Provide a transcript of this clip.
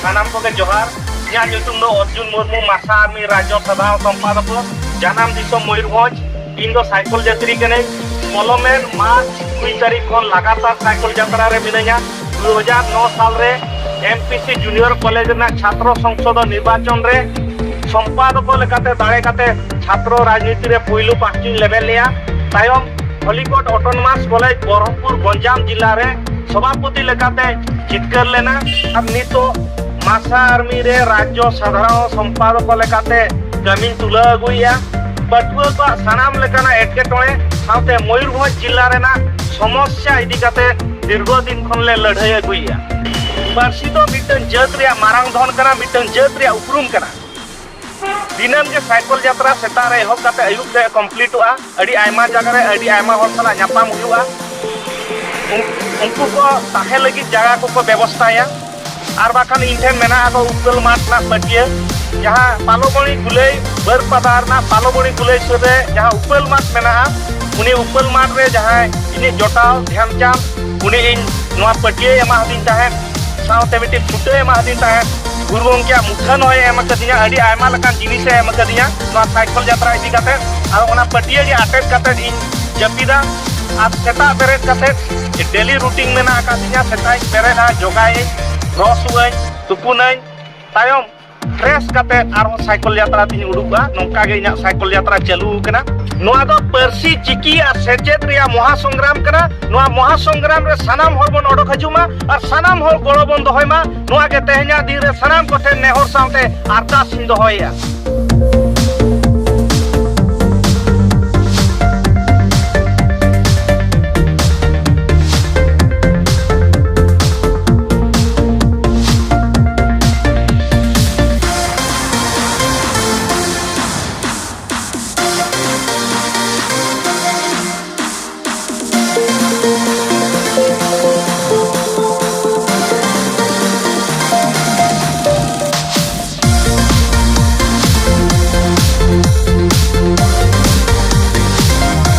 सानाम को के जोहार या ᱧᱩᱛᱩᱢ ᱫᱚ अर्जुन मुर्मू मासा आर्मी राज्य सभा संपादक जानाम दिसम मयूरभंज इन दो साइकिल यात्री कने कलमेर मार्च 2 तारीख खन लगातार साइकिल यात्रा रे मिनाया 2009 साल रे एमपीसी जूनियर कॉलेज ना छात्र संसद निर्वाचन रे संपादक लेकाते दाड़े काते छात्र राजनीति रे पहिलु पार्टी लेवल लिया तायम हॉलीकोट ऑटोनोमस कॉलेज बरहमपुर गंजाम जिला रे सभापति लेकाते जितकर लेना अब नितो मासा आर्मी रे राज्य साधारण संपादक लेकाते जमीन तुला अगुया पटुआ को सानाम लेकाना एटकेटोणे साथे मयूरभंज जिला रे ना समस्या इदी काते दीर्घ दिन खन ले लड़ाई अगुया पार्सी तो मिटन जात रे मारांग धन कना मिटन जात रे उपरुम कना दिनम के साइकिल यात्रा सेता रे हो काते आयुब ते कंप्लीट हुआ अडी आयमा जगह रे अडी आयमा हर सला न्यापाम हुआ उनको को ताहे लगी जगह को व्यवस्थाया और बाखान इनठेन मेना को उपल माठ ना पटिया जहां पालोबणी गुलई बर पदार ना पालोबणी गुलई सुरे जहां उपल माठ मेना उनी उपल माठ रे जहां इनी जोटाव ध्यानचांद उनी इन नवा पटिया एमा दिन ताहे साउते मिटी फुटे एमा दिन ताहे गुरुओं के मुठन होय एमा कदिया अडी आयमा लकान जिनिस एमा कदिया नवा साइकिल यात्रा इदी काते और ओना पटिया के अटैच काते इन जपीदा आज सेता बेरेट काते डेली रूटीन मेना आकादिया सेता बेरेट जोगाई रसुआई तुपुनाई तायम फ्रेश काते आरो साइकिल यात्रा तिन उडुगा नोंका गे इना साइकिल यात्रा चालू कना नोआ दो पर्सी चिकी आ सेचेत रिया महासंग्राम कना नोआ महासंग्राम रे सनाम हर बन ओडक हजुमा और सनाम हर गोड़ो बन दोहयमा नोआ के तेहना दिन रे सनाम कोठे नेहर साउते अरदास सिन दोहया